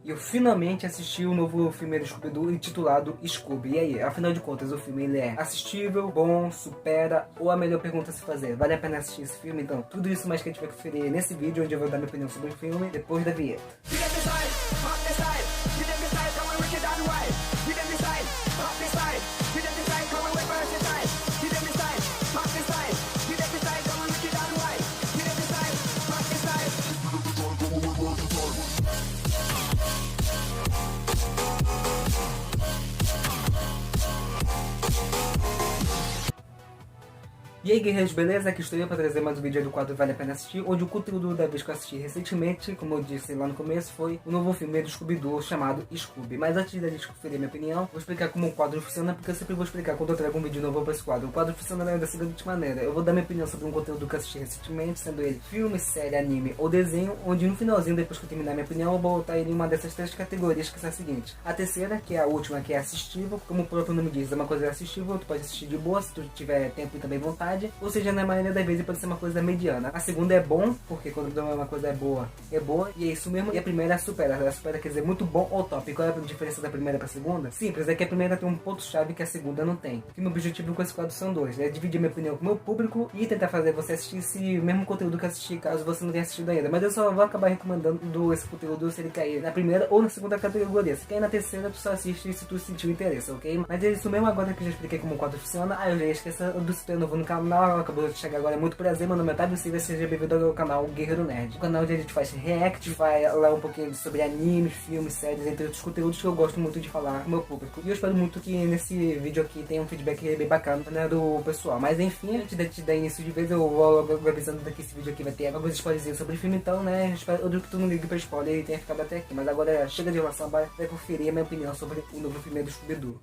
E eu finalmente assisti o novo filme do Scooby-Doo intitulado Scooby. E aí, afinal de contas, o filme ele é assistível, bom, supera ou a melhor pergunta a se fazer? Vale a pena assistir esse filme? Então, tudo isso mais que a gente vai conferir nesse vídeo, onde eu vou dar minha opinião sobre o filme depois da vinheta. E aí, guerreiros, beleza? Aqui estou eu para trazer mais um vídeo do quadro Vale a Pena Assistir, onde o conteúdo da vez que eu assisti recentemente, como eu disse lá no começo, foi o novo filme do Scooby-Doo chamado Scooby. Mas antes da gente conferir minha opinião, vou explicar como o quadro funciona, porque eu sempre vou explicar quando eu trago um vídeo novo para esse quadro. O quadro funciona da seguinte maneira: eu vou dar minha opinião sobre um conteúdo que eu assisti recentemente, sendo ele filme, série, anime ou desenho, onde no finalzinho, depois que eu terminar minha opinião, eu vou botar ele em uma dessas três categorias, que são as seguintes. A terceira, que é a última, que é assistível, como o próprio nome diz, é uma coisa assistível, tu pode assistir de boa, se tu tiver tempo e também vontade, ou seja, na maioria das vezes pode ser uma coisa mediana. A segunda é bom, porque quando uma coisa é boa, e é isso mesmo. E a primeira é supera. A supera quer dizer muito bom ou top. E qual é a diferença da primeira para a segunda? Simples, é que a primeira tem um ponto-chave que a segunda não tem. E meu objetivo com esse quadro são dois: é dividir minha opinião com o meu público e tentar fazer você assistir esse mesmo conteúdo que eu assisti, caso você não tenha assistido ainda. Mas eu só vou acabar recomendando esse conteúdo se ele cair na primeira ou na segunda categoria. Se cair na terceira, tu só assiste se tu sentiu interesse, ok? Mas é isso mesmo. Agora que eu já expliquei como o quadro funciona, eu já esqueci do se tu é novo no canal, acabou de chegar agora, é muito prazer, meu nome é Otávio Silva, seja bem-vindo ao canal Guerreiro Nerd. O canal onde a gente faz react, vai lá um pouquinho sobre animes, filmes, séries, entre outros conteúdos que eu gosto muito de falar com o meu público. E eu espero muito que nesse vídeo aqui tenha um feedback bem bacana, né, do pessoal. Mas enfim, antes de te dar início de vez, eu vou logo avisando que esse vídeo aqui vai ter alguns spoilers sobre o filme, então, né, eu digo que tu não ligue pra spoiler e tenha ficado até aqui. Mas agora chega de enrolação, vai conferir a minha opinião sobre o novo filme do Scooby-Doo.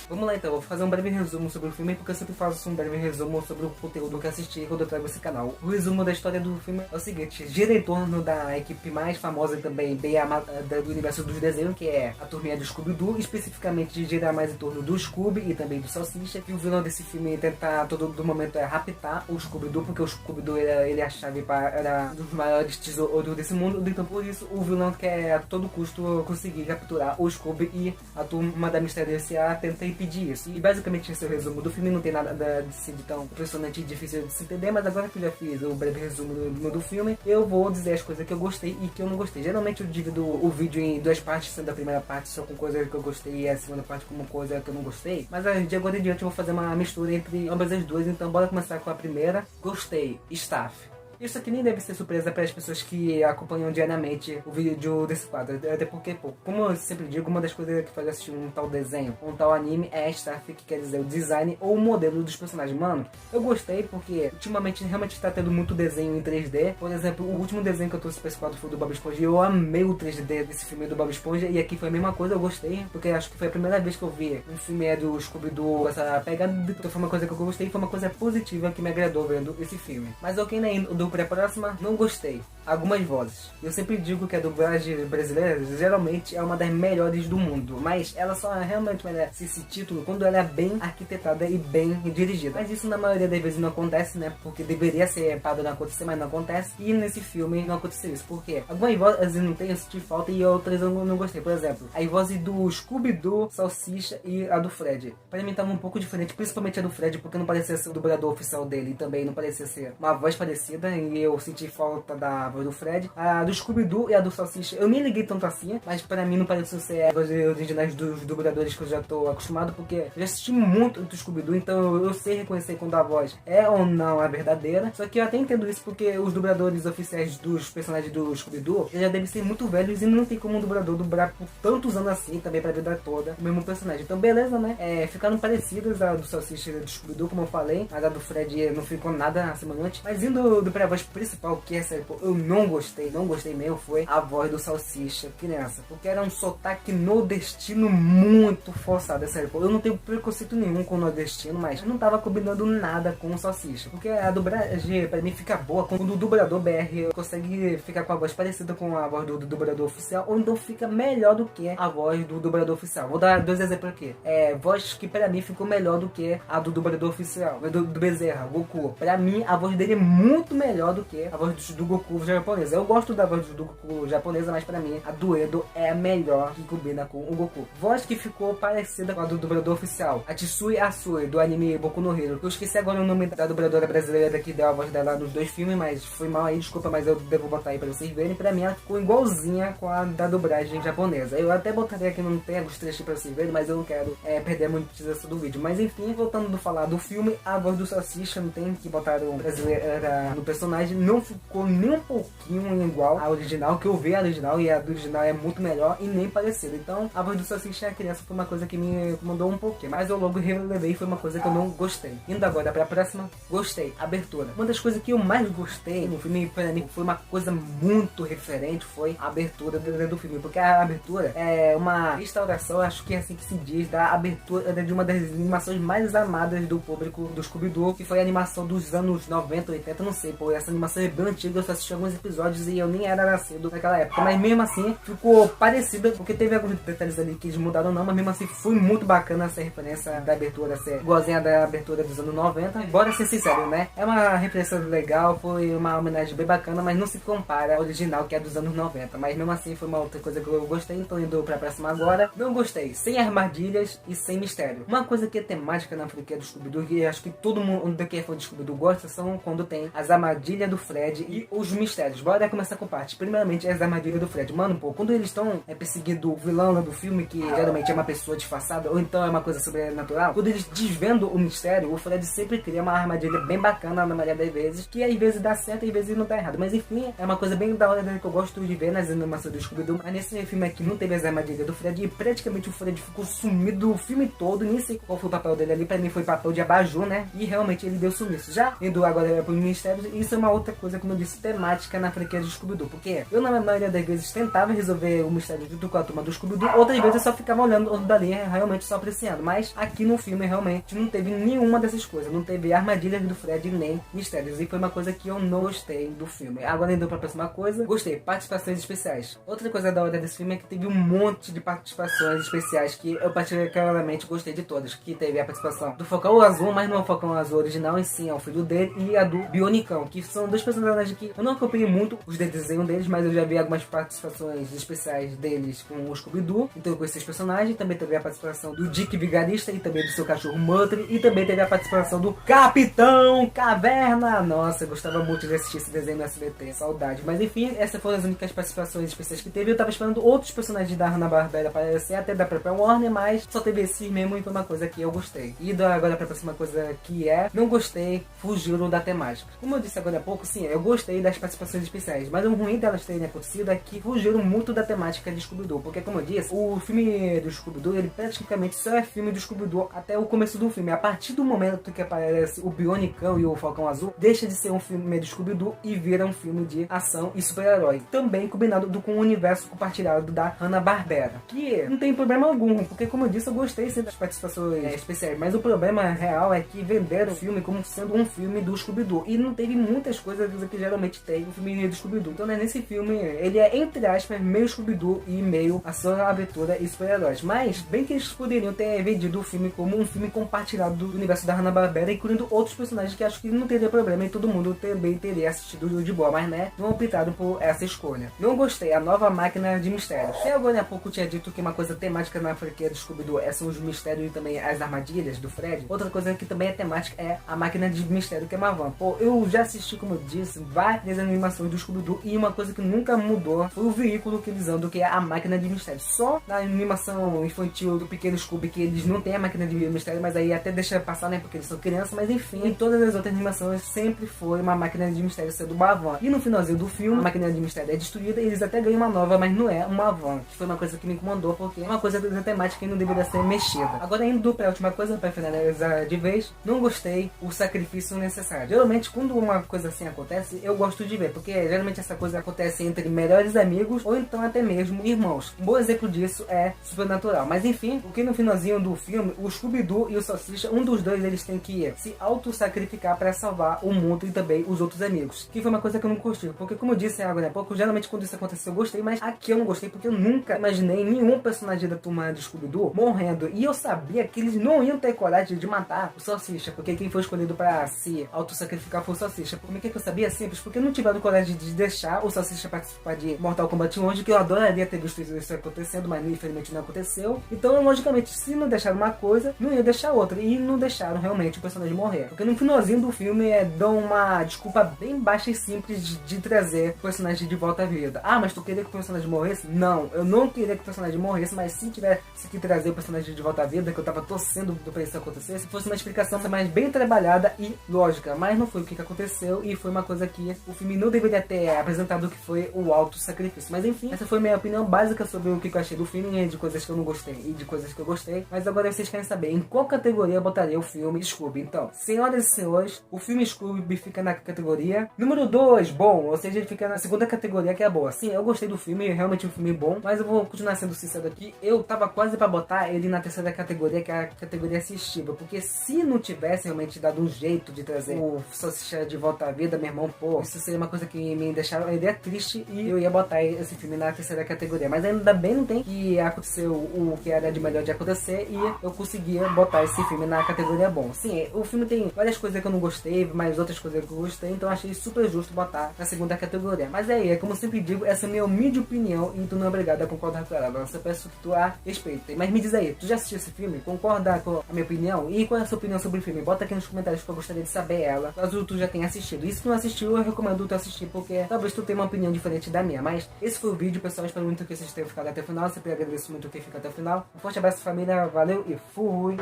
Vamos lá então, vou fazer um breve resumo sobre o filme, porque eu sempre faço um breve resumo sobre o conteúdo que assisti quando eu trago esse canal. O resumo da história do filme é o seguinte: gira em torno da equipe mais famosa e também bem amada do universo dos desenhos, que é a turminha do Scooby-Doo, especificamente gira mais em torno do Scooby e também do Salsicha, que o vilão desse filme tenta todo momento raptar o Scooby-Doo, porque o Scooby-Doo ele é a chave para um dos maiores tesouros desse mundo, então por isso o vilão quer a todo custo conseguir capturar o Scooby, e a turma da Mistério S.A. tenta impedir isso. E basicamente esse é o resumo do filme. Não tem nada de ser tão impressionante e difícil de se entender, mas agora que eu já fiz o breve resumo do filme, eu vou dizer as coisas que eu gostei e que eu não gostei. Geralmente eu divido o vídeo em duas partes, sendo a primeira parte só com coisas que eu gostei e a segunda parte com coisa que eu não gostei. Mas de agora em diante eu vou fazer uma mistura entre ambas as duas, então bora começar com a primeira. Gostei. Staff. Isso aqui nem deve ser surpresa para as pessoas que acompanham diariamente o vídeo desse quadro, até porque, pô, como eu sempre digo, uma das coisas que faz assistir um tal desenho, um tal anime, é a staff, que quer dizer o design ou o modelo dos personagens. Mano, eu gostei porque ultimamente realmente está tendo muito desenho em 3D. Por exemplo, o último desenho que eu trouxe para esse quadro foi do Bob Esponja, e eu amei o 3D desse filme do Bob Esponja, e aqui foi a mesma coisa, eu gostei, porque acho que foi a primeira vez que eu vi um filme do Scooby-Doo, essa pegada, então foi uma coisa que eu gostei, foi uma coisa positiva que me agradou vendo esse filme. Mas ok, né, pra próxima, não gostei. Algumas vozes. Eu sempre digo que a dublagem brasileira geralmente é uma das melhores do mundo, mas ela só realmente merece esse título quando ela é bem arquitetada e bem dirigida. Mas isso na maioria das vezes não acontece, né? Porque deveria ser padrão acontecer, mas não acontece. E nesse filme não aconteceu isso. Porque algumas vozes não tem, eu senti falta, e outras eu não gostei. Por exemplo, a voz do Scooby-Doo, Salsicha e a do Fred. Pra mim tava um pouco diferente, principalmente a do Fred, porque não parecia ser o dublador oficial dele, e também não parecia ser uma voz parecida, e eu senti falta da voz do Fred. A do Scooby-Doo e a do Salsicha eu nem liguei tanto assim, mas pra mim não pareceu ser as vozes originais dos dubladores que eu já tô acostumado, porque eu já assisti muito do Scooby-Doo, então eu sei reconhecer quando a voz é ou não a verdadeira. Só que eu até entendo isso porque os dubladores oficiais dos personagens do Scooby-Doo já devem ser muito velhos, e não tem como um dublador dublar por tantos anos assim, também pra vida toda, o mesmo personagem. Então beleza, né? Ficaram parecidas a do Salsicha e do Scooby-Doo, como eu falei, mas a do Fred não ficou nada semelhante. Mas indo pra voz principal, que essa eu não gostei mesmo, foi a voz do Salsicha criança, porque era um sotaque nordestino muito forçado. Essa eu não tenho preconceito nenhum com o nordestino, mas não tava combinando nada com o Salsicha, porque a dublagem pra mim fica boa quando o dublador BR consegue ficar com a voz parecida com a voz do dublador oficial, ou então fica melhor do que a voz do dublador oficial. Vou dar dois exemplos aqui. Voz que pra mim ficou melhor do que a do dublador oficial, do Bezerra, Goku. Pra mim a voz dele é muito melhor melhor do que a voz do Goku japonesa. Eu gosto da voz do Goku japonesa, mas pra mim a do Edo é a melhor que combina com o Goku. Voz que ficou parecida com a do dublador oficial, a Tsui Asui, do anime Boku no Hero. Eu esqueci agora o nome da dubladora brasileira que deu a voz dela nos 2 filmes, mas foi mal aí, desculpa, mas eu devo botar aí pra vocês verem. Pra mim ela ficou igualzinha com a da dublagem japonesa. Eu até botaria aqui no tempo os trechos pra vocês verem, mas eu não quero perder a monetização do vídeo. Mas enfim, voltando a falar do filme, a voz do Salsicha, não tem que botar o brasileira no personagem, não ficou nem um pouquinho igual a original, que eu vi a original e a do original é muito melhor e nem parecida. Então a voz do Salsicha a criança foi uma coisa que me incomodou um pouquinho, mas eu logo relevei, foi uma coisa que eu não gostei. Indo agora pra próxima, gostei, abertura. Uma das coisas que eu mais gostei no filme, pra mim, foi uma coisa muito referente, foi a abertura do filme, porque a abertura é uma restauração, acho que é assim que se diz, da abertura de uma das animações mais amadas do público do Scooby-Doo, que foi a animação dos anos 90, 80, não sei, pô, essa animação é bem antiga, eu só assisti alguns episódios e eu nem era nascido naquela época, mas mesmo assim ficou parecida, porque teve alguns detalhes ali que eles mudaram não, mas mesmo assim foi muito bacana essa referência da abertura ser igualzinha da abertura dos anos 90, bora ser sincero, né? É uma referência legal, foi uma homenagem bem bacana, mas não se compara ao original que é dos anos 90, mas mesmo assim foi uma outra coisa que eu gostei, então indo pra próxima agora, não gostei, sem armadilhas e sem mistério. Uma coisa que é temática na franquia do Scooby-Doo, que acho que todo mundo que é fã de Scooby-Doo gosta, são quando tem as armadilhas do Fred e os mistérios. Bora começar com parte. Primeiramente, as armadilhas do Fred. Mano, pô, quando eles estão perseguindo o vilão do filme, que geralmente é uma pessoa disfarçada, ou então é uma coisa sobrenatural, quando eles desvendam o mistério, o Fred sempre cria uma armadilha bem bacana na maioria das vezes, que às vezes dá certo e às vezes não dá errado. Mas enfim, é uma coisa bem da hora que eu gosto de ver nas animações do Scooby-Doo. Mas nesse filme aqui não teve as armadilhas do Fred e praticamente o Fred ficou sumido o filme todo. Nem sei qual foi o papel dele ali, pra mim foi papel de abajur, né? E realmente ele deu sumiço. Já indo agora pro mistério, isso é uma outra coisa, como eu disse, temática na franquia do Scooby-Doo. Porque eu, na maioria das vezes, tentava resolver o mistério junto com a turma do Scooby-Doo, outras vezes eu só ficava olhando dali, realmente só apreciando. Mas aqui no filme, realmente, não teve nenhuma dessas coisas. Não teve armadilhas do Fred nem mistérios. E foi uma coisa que eu não gostei do filme. Agora indo pra próxima coisa, gostei, participações especiais. Outra coisa da hora desse filme é que teve um monte de participações especiais que eu particularmente gostei de todas. Que teve a participação do Falcão Azul, mas não é o Falcão Azul original, e sim é o filho dele, e a do Bionicão, que são dois personagens que eu não acompanhei muito os desenhos deles, mas eu já vi algumas participações especiais deles com o Scooby-Doo, então eu conheci esses personagens. Também teve a participação do Dick Vigarista e também do seu cachorro Muttley, e também teve a participação do Capitão Caverna. Nossa, eu gostava muito de assistir esse desenho no SBT, saudade. Mas enfim, essas foram as únicas participações especiais que teve. Eu tava esperando outros personagens da Hanna-Barbera aparecer, até da própria Warner, mas só teve esse mesmo e foi uma coisa que eu gostei. E agora pra próxima coisa que não gostei, fugiram da temática. Como eu disse agora há pouco, sim, eu gostei das participações especiais, mas o ruim delas terem acontecido é que fugiram muito da temática de Scooby-Doo, porque como eu disse, o filme do Scooby-Doo, ele praticamente só é filme do Scooby-Doo até o começo do filme. A partir do momento que aparece o Bionicão e o Falcão Azul, deixa de ser um filme do Scooby-Doo e vira um filme de ação e super-herói, também combinado com o universo compartilhado da Hanna-Barbera, que não tem problema algum, porque como eu disse, eu gostei sim das participações especiais, mas o problema real é que venderam o filme como sendo um filme do Scooby-Doo, e não teve muitas coisas que geralmente tem no filme do Scooby-Doo. Então, né, nesse filme, ele é, entre aspas, meio Scooby-Doo e meio ação, aventura e super-heróis. Mas, bem que eles poderiam ter vendido o filme como um filme compartilhado do universo da Hanna-Barbera, incluindo outros personagens que acho que não teria problema e todo mundo também teria assistido de boa, mas né, não optaram por essa escolha. Não gostei, a nova máquina de mistérios. Eu agora há pouco tinha dito que uma coisa temática na franquia do Scooby-Doo são os mistérios e também as armadilhas do Fred. Outra coisa que também é temática é a máquina de mistério, que é uma van. Pô, eu já assisti, como eu disse, várias animações do Scooby-Doo e uma coisa que nunca mudou foi o veículo que eles andam, que é a máquina de mistério. Só na animação infantil do Pequeno Scooby que eles não têm a máquina de mistério, mas aí até deixa passar, né, porque eles são crianças, mas enfim, em todas as outras animações sempre foi uma máquina de mistério sendo uma van. E no finalzinho do filme, a máquina de mistério é destruída e eles até ganham uma nova, mas não é uma van, que foi uma coisa que me incomodou, porque é uma coisa da temática que não deveria ser mexida. Agora indo pra última coisa, pra finalizar de vez, não gostei o sacrifício necessário. Geralmente quando uma coisa assim acontece, eu gosto de ver, porque geralmente essa coisa acontece entre melhores amigos ou então até mesmo irmãos. Um bom exemplo disso é Supernatural. Mas enfim, porque no finalzinho do filme, o Scooby-Doo e o Salsicha, um dos dois, eles têm que se auto-sacrificar para salvar o mundo e também os outros amigos. Que foi uma coisa que eu não curti, porque como eu disse agora há pouco, geralmente quando isso aconteceu eu gostei, mas aqui eu não gostei porque eu nunca imaginei nenhum personagem da turma do Scooby-Doo morrendo. E eu sabia que eles não iam ter coragem de matar o Salsicha, porque quem foi escolhido para se auto-sacrificar foi o Salsicha. Como é que eu sabia? Simples, porque não tiveram coragem de deixar o Salsicha participar de Mortal Kombat 11, que eu adoraria ter visto isso acontecendo, mas infelizmente não aconteceu. Então, logicamente, se não deixaram uma coisa, não ia deixar outra. E não deixaram realmente o personagem morrer. Porque no finalzinho do filme dão uma desculpa bem baixa e simples de trazer o personagem de volta à vida. Ah, mas tu queria que o personagem morresse? Não, eu não queria que o personagem morresse, mas se tivesse que trazer o personagem de volta à vida, que eu tava torcendo pra isso acontecer, se fosse uma explicação mais bem trabalhada e lógica. Mas não foi o que aconteceu e foi uma coisa que o filme não deveria ter apresentado, que foi o auto-sacrifício. Mas enfim, essa foi minha opinião básica sobre o que eu achei do filme, de coisas que eu não gostei e de coisas que eu gostei. Mas agora vocês querem saber em qual categoria eu botaria o filme Scooby. Então, senhoras e senhores, o filme Scooby fica na categoria número 2, bom, ou seja, ele fica na segunda categoria, que é boa. Sim, eu gostei do filme, realmente um filme bom, mas eu vou continuar sendo sincero aqui, eu tava quase pra botar ele na terceira categoria, que é a categoria assistível, porque se não tivesse realmente dado um jeito de trazer o Salsicha de volta à vida, meu irmão, pô, isso seria uma coisa que me deixava uma ideia triste e eu ia botar esse filme na terceira categoria. Mas ainda bem não tem que aconteceu o que era de melhor de acontecer e eu conseguia botar esse filme na categoria bom. Sim, o filme tem várias coisas que eu não gostei, mas outras coisas que eu gostei, então achei super justo botar na segunda categoria. Mas aí, como eu sempre digo, essa é a minha humilde opinião e tu não é obrigado a concordar com ela. Eu só peço que tu a respeite. Mas me diz aí, tu já assistiu esse filme? Concorda com a minha opinião? E qual é a sua opinião sobre o filme? Bota aqui nos comentários que eu gostaria de saber ela, caso tu já tenha assistido. E se tu não assistiu, eu recomendo tu assistir, porque talvez tu tenha uma opinião diferente da minha. Mas esse foi o vídeo, pessoal. Espero muito que vocês tenham ficado até o final. Sempre agradeço muito quem fica até o final. Um forte abraço, família. Valeu e fui!